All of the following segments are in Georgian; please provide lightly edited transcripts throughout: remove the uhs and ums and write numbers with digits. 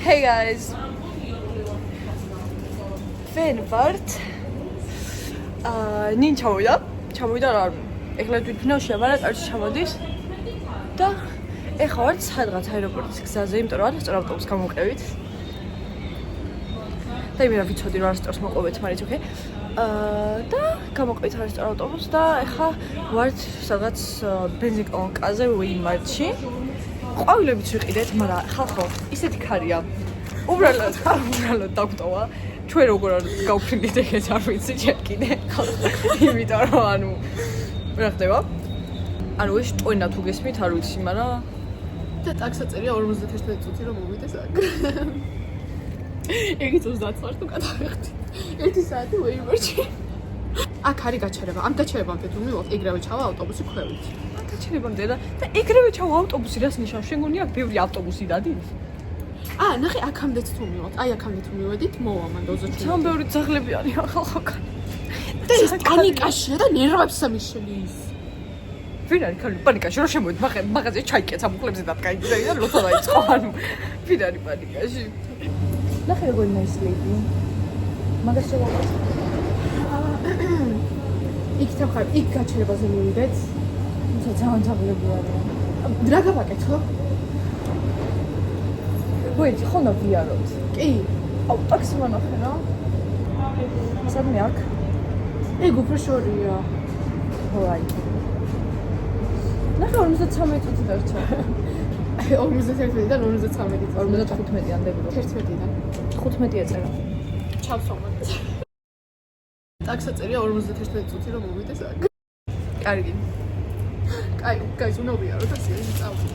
Hey guys. Fen ვართ. ნინ ჩამოვიდა რა. ეხლა თვითფინალშია, მაგრამ კარში ჩამოდის. და ეხლა ვართ სადღაც აეროპორტის გზაზე, იმიტომ რომ არასწორ ავტობუსს გამოვყევით. და იმენა ვიცოდი რომ არასწორს მოყვებით, მაგრამ ოკეი. და გამოყვით არასწორ ავტობუსს და ეხლა ვართ სადღაც ბენზინკოლონკაზე უიმარტში. ყვავილებიც ვიყიდეთ, მაგრამ ხალხო, ისეთი ქარია. უბრალოდ დაგვტოვა. ჩვენ როგორ არ გავფრინდით ეგეც არ ვიცი ჯერ კიდე. იმიტომ რომ ანუ რა ხდება? ანუ ეს ტვენა თუ გესმით არ ვიცი, მაგრამ და ტაქსა წერია 51 წუთი რომ მოვიდეს აქ. ეგიც 30 წუთი თუ გადავიხდი. 1 საათი ვეიმარში. აქ არის გაჩერება. ამ გაჩერებამდე თუ მივიღოთ, ეგრევე ჩავა ავტობუსი ქვევით. გაჩერებამდე და ეგრევე ჩავა ავტობუსი, რას ნიშნავს? შენ გონია ბევრი ავტობუსი დადის? ნახე, აქამდეც თუ მივიღოთ, აი აქამდე თუ მივედით, მოვა მან 27. თან ბევრი ძაღლები არიან ხალხო. და ის პანიკაშია და ნერვებს ამიშლის. ვინ არის ქალი პანიკაში? რა შემოვიდ მაღაზიაში ჩაიკეცა მუხლებზე დადგაიდა და როცა დაიწყო ანუ ვინ არის პანიკაში? ნახე როგორ ნაისლები. მაგას შევავთ. იქ თავხარ, იქ გაჩერებაზე მივიდეთ. თუმცა ძალიან ძაღლები არიან. რა გავაკეთო? ვეძ ხონა ვიაროთ. კი. აუ ტაქსი მანახე რა. სადმე აქ? ეგ უფრო შორია. ჰოაი. ნახე 53 წუთი დარჩა. 51-დან 53-ი. 55-დან დებოდა. 11-დან. 15 ეწერა. ჩავსვამოთ. ტაქსა წერია 51 წუთი რომ მოვიდეს აქ. კარგი. კაი, უნავია რომ თასი წავდი.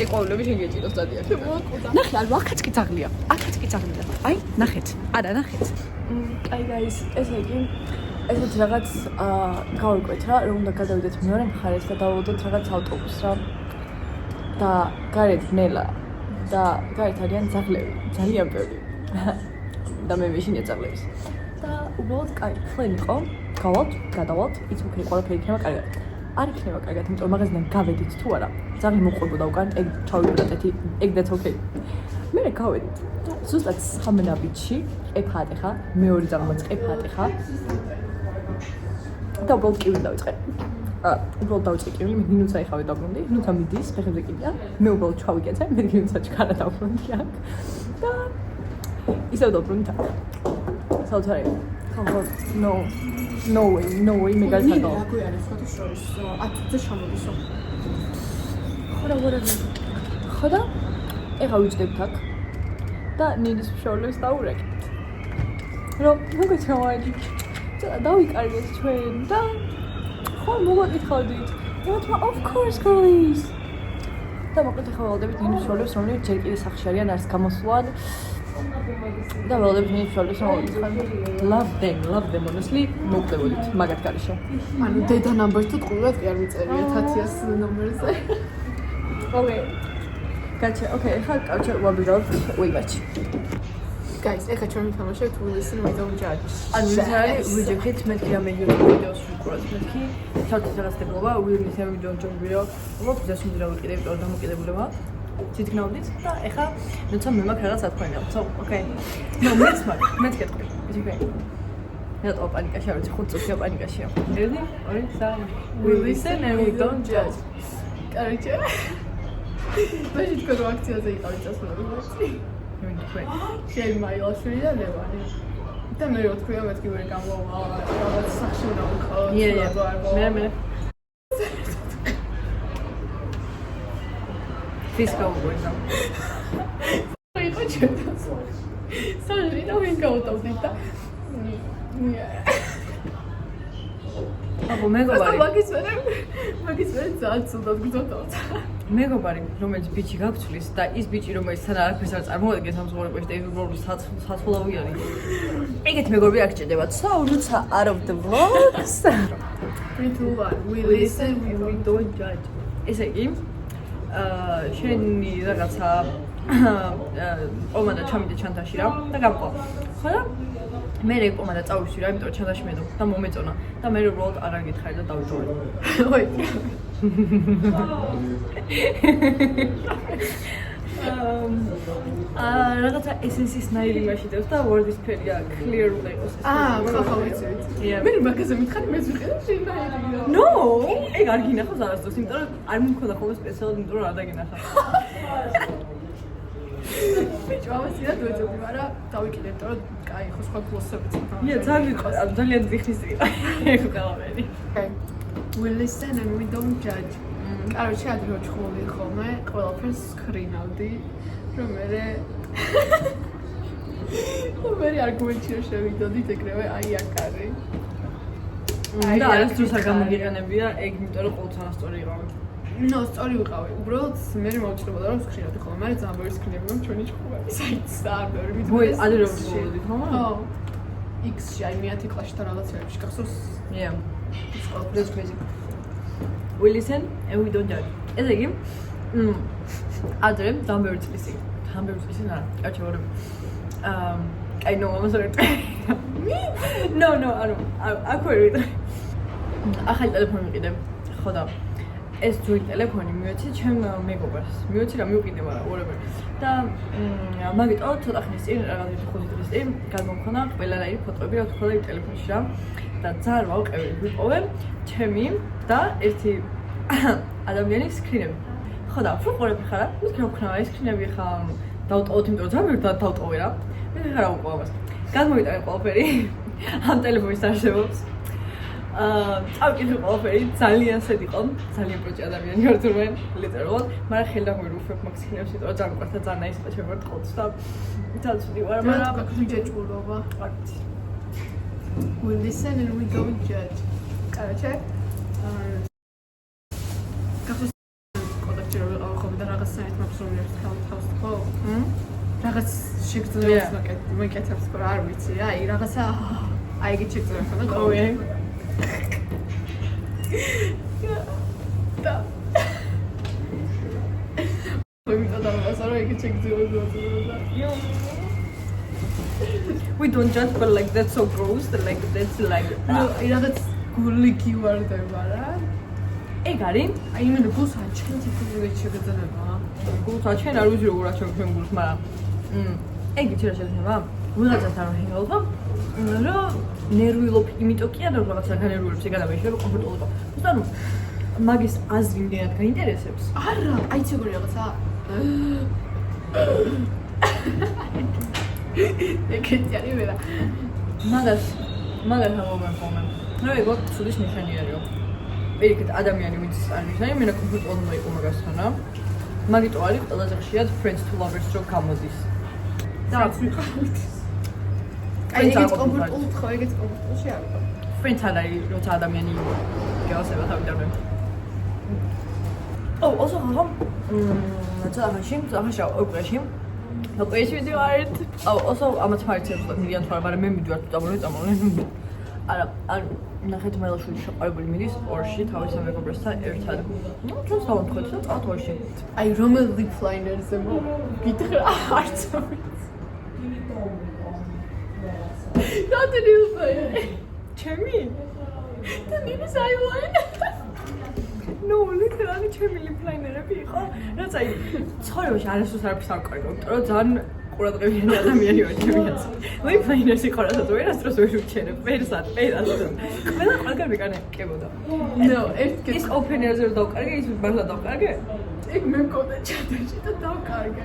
ეყოვლები შეგეჭიროს დადია. ნახე, ალო აქაც კი ძაღლია. აქაც კი ძაღლია. აი, ნახეთ. არა, ნახეთ. კაი, guys, ესე იგი ესეც რაღაც გავიკვეთ რა, რომ უნდა გადავიდეთ მეორე მხარეს და დავუვადოთ რაღაც ავტობუსს რა. და გარეთ ნელა და გარეთ არიან ძაღლები, ძალიან ბევრი. და მე მეშინია ძაღლების. და უბრალოდ კაი, ფლენ იყო, გავალთ, გადავალთ, იც უკვე ყველაფერი იქნება კარგად. არ იქნება კარგად, იმიტომ რომ მაღაზიიდან გავედით თუ არა. ძაღლი მოყვებოდა უკან, ეგ ჩავიბრუნდეთ, ეგ that's okay. მე გავედით. ზუსტად სამნაბიჯში, ყეფა ატეხა, მეორე ძაღლმაც ყეფა ატეხა. და უბრალოდ კივილი დავიწყე. უბრალოდ დავიწყე კივილი, მე ნინუცა ეხავე დაბრუნდი, ნინუცა მიდის, ფეხებზე კიდია. მე უბრალოდ ჩავიკეცე, მე ნინუცა ჩქარა დაბრუნდი აქ. და ისევ დაბრუნდი აქ. საოცარი. No way, მე გასაგავ. რა გვიანე ფოტოს შორის 10 წუთზე ჩამოდისო. ხოდა? ეხა ვიჯდებთ აქ. და ნინის მშობლებს დაურეკეთ. რომ მოგეჩვენე. დავიკარგეთ ჩვენ და ხო მოგაკითხავდით. რა of course girlies. და მოკლედ ახლა ველოდებით ნინის მშობლებს, რომლებიც ჯერ კიდე სახლში არიან, არც გამოსვლან. და ველოდებით ნინის მშობლებს, რომლებიც love them honestly, მოგწევოდით მაგათ გარშე. ანუ დედა ნამბერს თუ ტყუილად კი არ მიწერია 1000 ნომერზე. Gotcha. Okay, ახლა კავჩა ვაბირავთ უიმარჩი. Guys, ეხლა ჩვენ მითამაშებთ We Listen We Don't Judge. ანუ ეს არის ვიჯექით მეთქი რამე ვიდეოს ვიყუროთ მეთქი. თავის რაღაცებობა We Listen We Don't Judge ვიდეო. უბრალოდ ვიდეოს რა ვიყიდე, იმიტომ რომ დამოკიდებულება. თითქნავდით და ეხლა ნუცა მე მაქვს რაღაც ათქოინე. So, okay. No, მეც კეთყვი. Is okay. რატო პანიკაში არ ვიცი, 5 წუთია პანიკაშია. Ready? 2 3 We Listen and We Don't Judge. კაროჩე. ბეჟით კოდო აქციაზე იყავი წასვლები. შენ მაილაშვილი და ლევანი. და მე რო თქვია მეთქი ვერ გამოვა რაღაც სახში უნდა ვიყავ. მე. ფისკო ვიყო. იყო ჩემთან. სანრი და ვინ გავუტოვდით და აბა მეგობარი. მაგის ვერ ძალიან ცუდად გძოდავთ. მეგობარი, რომელიც ბიჭი გაგცვლის და ის ბიჭი, რომელიც თან არაფერს არ წარმოადგენს ამ ცხოვრებაში და ის უბრალოდ საცხოვავი არის. ეგეთ მეგობრები არ გჭირდებათ. So, როცა out of the vlogs. 3 2 1 We Listen We Don't Judge. ესე იგი, შენი რაღაცა პომადა ჩამიდე ჩანთაში რა და გამყვა. ხო და მე რე პომადა წავივსვი რა, იმიტომ რომ ჩანთაში მედო და მომეწონა და მე უბრალოდ აღარ გითხარი და დავიტოვე. ой. რაღაცა essence-ის ნაირი მაშიდებს და word-ის ფერია clear უნდა იყოს. ხახა ვიცი. მე მაგაზე მითხარი მე ვიყიდე შენ ნაირია. No, ეგ არ გინახავს არასდროს, იმიტომ რომ არ მომქონდა ხოლმე სპეციალურად, იმიტომ რომ არ დაგინახა. ბიჭო, ამასინა დუეწები, მაგრამ დავიკიდე, იმიტომ რომ კაი ხო სხვა გლოსებიც ხარ. ძალიან ძიხნის იყო. ეგ ყველაფერი. Okay. We listen and we don't judge. კაროჩე ადრე ჩხული ხოლმე, ყველაფერს ქრინავდი, რომ მე არგუმენტი რომ შევიდოდით ეგრევე აი აქ არის. და არასდროს არ გამოგიყენებია ეგ, იმიტომ რომ ყოველთვის ასწორი იყავი. ნო, სწორი ვიყავი. უბრალოდ მე მოვჭრებოდა რომ ვსქრინავდი ხოლმე, მაგრამ ძალიან ბევრი სქრინები რომ ჩვენი ჭხუბები საიტს და არ ბევრი ვიდეო. ვაი, ადრე რომ ვშევდით, ხო? ხო. X-ში აი მეათე კლასში და რაღაცეებში გახსოვს? Yeah. That's crazy. We listen and we don't judge. ეს იგი ადრე დამბერი წლისი. დამბერი წლისი რა? კაჩორი. I know I'm sorry. No, არა. აკვირვით. ახალი ტელეფონი მიყიდე. ხო და ეს ძველი ტელეფონი მივეცი ჩემ მეგობარს. მივეცი რა მივყიდე, მაგრამ whatever. და მაგიტო ცოტა ხნის წინ რაღაცა 5 დღის წინ გამომხონა ყველანაირი ფოტოები რა თქმა უნდა იმ ტელეფონში რა. და ძალიან ვაუყევი ვიპოვე ჩემი და ერთი ადამიანის სკრინები. ხო და ფუყურები ხარა? მითქე ვქნა ეს სკრინები ხა დავტოვოთ, იმიტომ რომ ძალიან დავტოვე რა. მე ხარა უყვა მას. გადმოვიტანე ყველაფერი ამ ტელეფონის არსებობს. წავკითხე ყველაფერი, ძალიან სედიყო, ძალიან პროჭი ადამიანი ვარ თურმე, ლიტერალურად, მაგრამ ხელდა მოვირუφებ მაგ სკრინებს, იმიტომ რომ ძალიან მყარდა ძალიან აისება ჩემი ვარტყოთ და ძალიან ცუდი ვარ, მაგრამ გაქრი ჯეჭულობა. ვართ. We listen and we don't judge. კაროჩე. გახსოვს კონტაქტი რომ ვიყავ ხოლმე და რაღაც საერთოდ მაფსრომლებს თავს ხო? რაღაც შეგძლებს მეკეთებს, მაგრამ არ ვიცი, აი რაღაცა აი ეგეთ შეგძლებს და ყოველ და We don't judge, but like that's so gross. Like that's like. No, that's gulli kiwarდება რა. ეგ არის? აი იმენა გულსა ჩვენ თვითონ შეგეძნება. გულსა ჩვენ არ ვიცი როგორ აჩვენ ჩვენ გულს, მაგრამ ეგ იცი რა შეიძლება? ვიღაცასთან რომ ჰენგაუთა, რომ ნერვიულობ, იმიტომ კი არა რომ რაღაცა განერვიულობს, ეგ ადამიანს რომ კომფორტულად იყო. უბრალოდ მაგის აზრი იმდენად გაინტერესებს. არა, აი ეს როგორი რაღაცა. ეგეთი არის ვერა. მაგას ამოვარ ხოლმე. რა ეგ ვაფშუდის ნიშანი არისო. პირიქით ადამიანი ვინც არ ნიშანი, მე კომფორტულად მოიყო მაგასთან რა. მაგიტო არის ყველაზე ხშირად friends to lovers რო გამოდის. და ვიყავით. აი ეგეთ კომფორტულად ხო, ეგეთ კომფორტულში არ ვიყავ. friends არის როცა ადამიანი გეოსება თავიდან მე. Also how ოკვეში ვიდეო არის. Also ამაც ფარცებს და მიდიან თვარ, მაგრამ მე მიდივარ თუ წამოვიდე. არა, ნახეთ მელოშვილი შეყარებული მიდის ორში თავის მეგობრებთან ერთად. ნუ ჩვენს დავამთხოთ და წავთ ორში. აი რომელ ლიფლაინერზე გითხრა არც ვიცი. Not a lifliner. ჩემი? და მინus eyeliner. No, literally ჩემი ლიფლაინერები იყო. რაც აი ცხოვრებაში არასდროს არაფერს არ ვკარგავ, იმიტომ რომ ძალიან ყურადღებიანი ადამიანი ვარ ჩემს. ლიფლაინერს იყო რასაც ვერასდროს ვერ ვუჩერებ, ვერსად. ყველა ყველგან ვიკარგებოდა. No, ეს ოპენერზე რომ დავკარგე, ის მართლა დავკარგე? ეგ მე მქონდა ჩატაში და დავკარგე.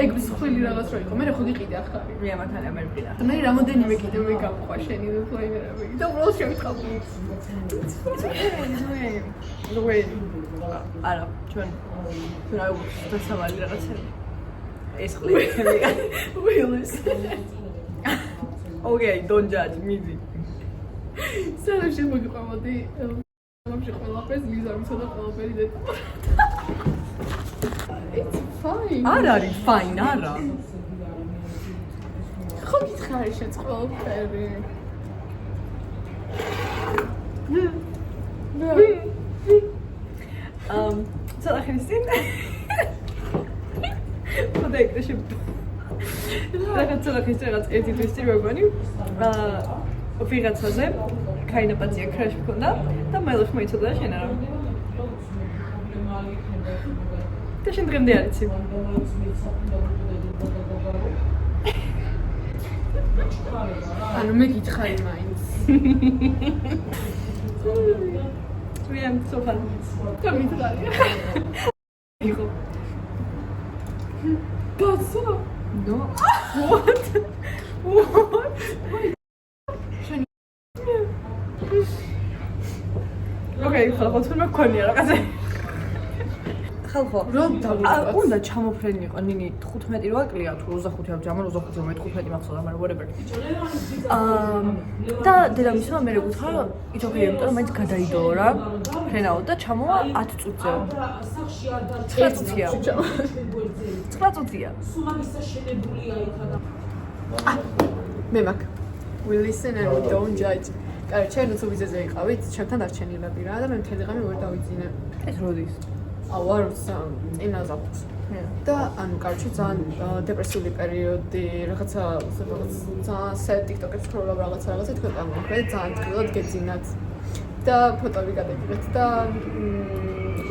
ეგ მსხვილი რაღაც რო იყო, მე ხო გიყიდე ახალი. მე ამათან არ მიყიდა. მე რამოდენიმე კიდევ მე გავყვა შენი ლიფლაინერები და უბრალოდ შევიტყავდი. არა, ჩვენ რა დასავალი რაღაცები. ეს ხლები ჩემი. Willis. Okay, don't judge me. სანამ შემოგიყვამოდი, ამაში ყველაფერს ლიზარმსა და ყველაფერი დეტა. It's fine. არ არის fine, არა. ხო გითხარი შენც ყველაფერი. ცოტა ხნის წინ ხოდა ეგრეში რაღაც ერთი თვის წინ მეგონი ვიღაცაზე კაინაპაცია კრაშ მქონდა და მელოშ მოიცოდა შენ არა და შენ დღემდე არ იცი. ანუ მე გითხარი მაინც. ვიან სოფან. გამიტყარი. იყო. გასო? No. What? What? Okay, ხალხო თუნ მქონია რაღაცა. ხალხო, უნდა ჩამოფრენიყო ნინი 15 რა კლია თუ 25 ამჯამად 25 მე 15 მახსოვდა, მაგრამ whatever. და დედამისმა მე გითხრა, it's okay, იმიტომ რომ მაინც გადაიდო რა. ფრენაო და ჩამოვა 10 წუთზე. 9 წუთია. 9 წუთია. მე მაგ. We listen and we don't judge. კაი, ჩვენ თუ ვიზეზე იყავით, ჩემთან დარჩენილები რა და მე მთელი დღე ვერ დავიძინე. ეს როდის? Awards წინაზავს. და ანუ კარჩი ძალიან დეპრესიული პერიოდი, რაღაცა ძალიან sad TikTok-ებს ვსკროლობ რაღაცა თქვენ გამოვიდეთ, ძალიან თბილად გეძინათ. და ფოტოები გადაგიღეთ და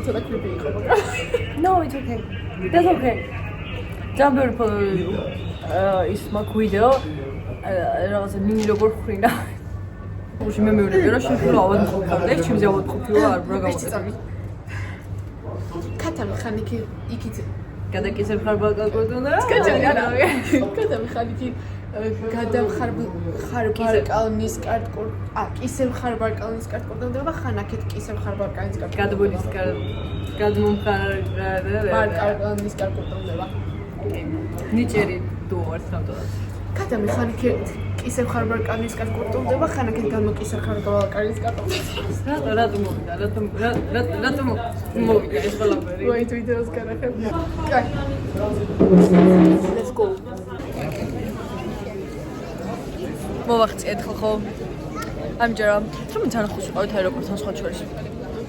ცოტა კრიპი იყო, მაგრამ No, it's okay. That's okay. ძალიან ბევრი ის მაგ ვიდეო რაღაცა ნინი როგორ ხრინა. უშ მე მეუბნები რა შეფრო ავად მყოფილ, ჩემზე ავად მყოფილ არ რა გავაკეთე. კათა მექანიკი იქით გადაკისებ ხარ ბალკონზე? კათა მექანიკი გადავხარ ბარკალნის კარტკორ კისებ ხარ ბარკალნის კარტკორდობა ხან აქეთ კისებ ხარ ბარკალნის კარტკორდობა გადმოდის გადმომხარ ბარკალნის კარტკორდობა ნიჭერი დო არ თავდადად კათა მექანიკი კისებ ხარ ბარკალნის კარტკორდობა ხან აქეთ გადმოკისებ ხარ ბარკალნის კარტკორდობა რატომ მოვიდა ეს ყველაფერი wait ვიდეოს განახებ კაი let's go მოვახციეთ ხო ამჯერად რომ ძალიან ხუს ყავით აეროპორტთან სხვა შორის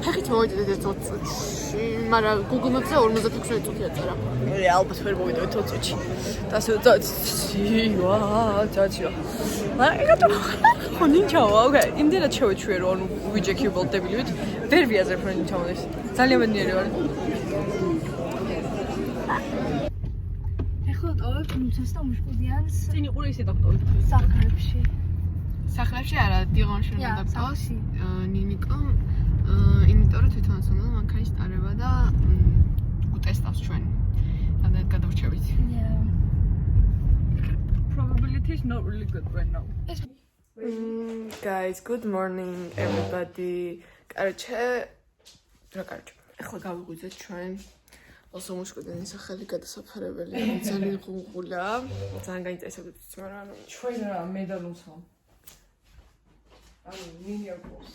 ფეხით მოვიდეთ ეს 20 წუთში მაგრამ Google Maps-ზე 56 წუთი აწერა ალბათ ვერ მოვიდეთ 20 წუთში და ასე ძაძია მაგრამ ხო ნინჩავა ოკეი იმდენად შევეჩვიე რომ ანუ ვიჯექი უბალდებილივით ვერ ვიაზრებ რომ ნინჩავდეს ძალიან ბედნიერი ვარ ეხლა ტოვებ მუცას და უშკუდიანს წინ იყურე ისე დაგტოვეთ სახლებში არა დიღონში უნდა დაგტოვოს ნინიკომ იმიტომ რომ თვითონაც უნდა მანქანის ტარება და უტესტავს ჩვენ და გადავრჩევით probability is not really good right now guys good morning everybody კარჩე ეხლა გავიღვიძეთ ჩვენ ოსო მუშკუდენის სახელი გადასაფარებელი ძალიან ღუნღულა ძალიან გაინტერესებდით მაგრამ ჩვენ რა მე და ლუცა ანუ ნინი არ გვყავს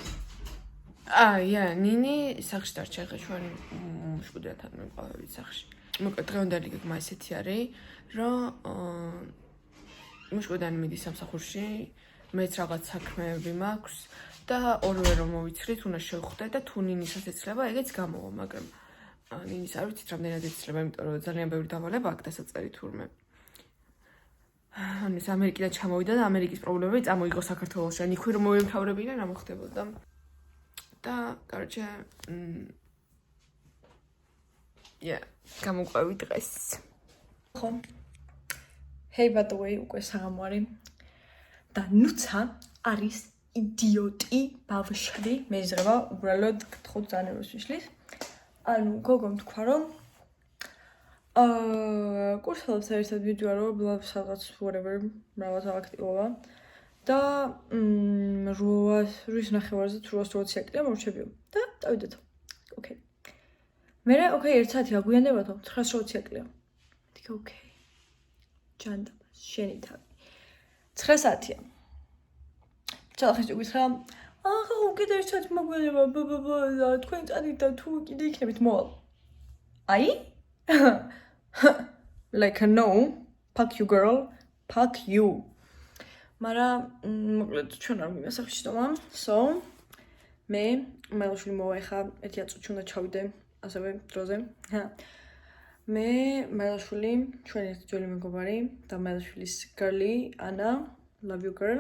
ნინი სახში დარჩა ხა ჩვენ მუშკუდეთან მიყავებით სახში მოკლედ დღევანდელი გეგმა ესეთი არის რომ მუშკუდენი მიდის სამსახურში მეც რაღაც საქმეები მაქვს და ორივე რომ მოვიცრით უნდა შევხვდე და თუ ნინისაც ეცლება ეგეც გამოვა მაგრამ ნინის არ ვიცით რამდენად ეცლება იმიტომ რომ ძალიან ბევრი დავალება აქვს დასაწერი თურმე ანუ ეს ამერიკიდან ჩამოვიდა და ამერიკის პრობლემები წამოიღო საქართველოში ან იქვე რომ მოემთავრებინა რა მოხდებოდა და კარჩე გამოყვევი დღეს ხო hey by the way უკვე საღამო არის და ნუცა არის იდიოტი ბავშვი მეზრება უბრალოდ გთხოვთ ძალიან როსვიშლის ანუ გოგომ თქვა რომ კურსელებს ერთად ვიჯვარო სადღაც whatever მრავალ აქტივობა და 8-ის ნახევარზე თუ 8:20 აკლია მორჩებიო და დავიდეთ ოკეი მე ოკეი 1 საათი აგვიანდებათო 9:20 აკლია მეთქე ოკეი ჯანდაბა შენი თავი 9 საათია ჩალახის გითხრა ახლა უკიდე 1 საათი მაგვიანება თქვენ წადით და თუ კიდე იქნებით მოვალ აი like no fuck you girl fuck you მაგრამ მოკლედ ჩვენ არ გვინდა სახში დომა so მე მელოშვილი მოვა ხა 1 წუთი უნდა ჩავიდე ასევე დროზე მე მელოშვილი ჩვენი ძველი მეგობარი და მელოშვილის girl-ი ანა love you girl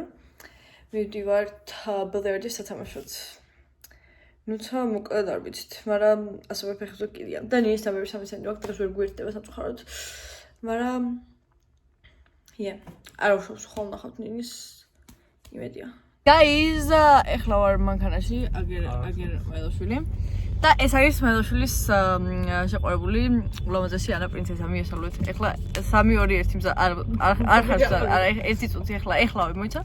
მივდივართ ბილდერდის სათამაშოდ ნუცა მოკლედ არ ვიცით, მაგრამ ასევე ფეხზე კიდია. და ნინის თამები 3 ცენტი ვაკ დღეს ვერ გვერდება სამწუხაროდ. მაგრამ არ უშავს ხოლმე ნახავთ ნინის იმედია. Guys, ეხლა ვარ მანქანაში, აგერ მელოშვილი. და ეს არის მელოშვილის შეყვარებული ულამაზესი ანა პრინცესა მიესალმეთ. ეხლა 3-2-1 მზა არ ხარს არა 1 წუთი ეხლა მოიცა.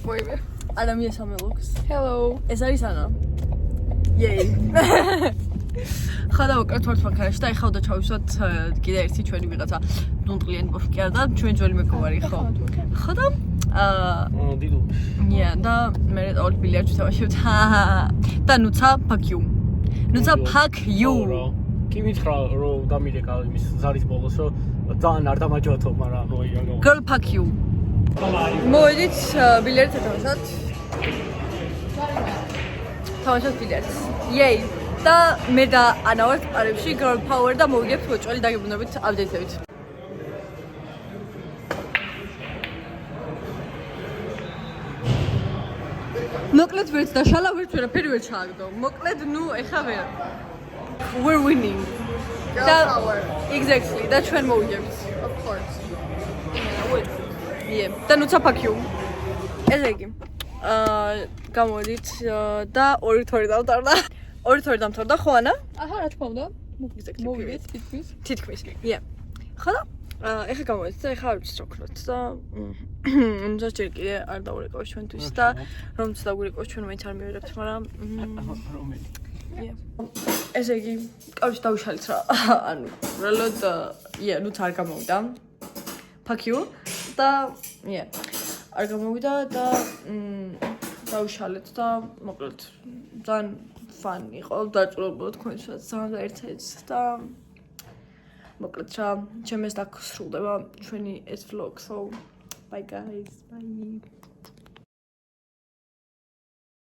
მოიმე. ანა მიესალმე ლუქს. Hello. ეს არის ანა. Yay. ხადა ვაკეთებ თორთ მანქანაში და ეხლა უნდა ჩავისვათ კიდე ერთი ჩვენი ვიღაცა დუნტლიანი ბოშკი არა და ჩვენ ძველი მეგობარი ხო? ხოდა დიდო. და მე ყოველ ბილიარდში თამაშობთ. და ნუცა fuck you. ნუცა fuck you. კი მითხრა რომ დამირეკა იმის ზარის ბოლოს რომ ძალიან არ დამაჯვათო, მაგრამ მოიგო. Girl fuck you. მოდით ბილიარდს თამაშობთ. თამაშობთ ბილიარდს. Yay. და მე და ანა ვართ პარებში girl power და მოვიგებთ მოჭველი დაგებრუნებით აპდეიტებით. მოკლედ ვერც და შალა ვერც ვერაფერი ვერ ჩააგდო. მოკლედ ნუ ეხა ვერ. We're winning. და exactly და ჩვენ მოვიგებთ. Of course. და ნუცა fuck you. ესე იგი. გამოდით და 2-2 დავტარდა. 2-2 დამთავრდა ხო ანა? აჰა, რა თქმა უნდა. მოვიგეთ თითქმის. ხო და ეხა გამოდით და ეხა არ ვიცი რა ვქნათ და ნუ ჯერ კიდე არ დავურეკავ ჩვენთვის და რომც დავურეკავ ჩვენ მაინც არ მივიღებთ, მაგრამ რომელი? ესე იგი, კავშირი დავიშალეთ რა. ანუ რეალურად ნუც არ გამოვიდა. Fuck you და არ გამოვიდა და დავიშალეთ და მოკლედ ძალიან fun იყო დაწურებულად თქვენსაც ძალიან ერთად და მოკლედ რა ჩემს დაგსრულდება ჩვენი ეს vlog so bye guys bye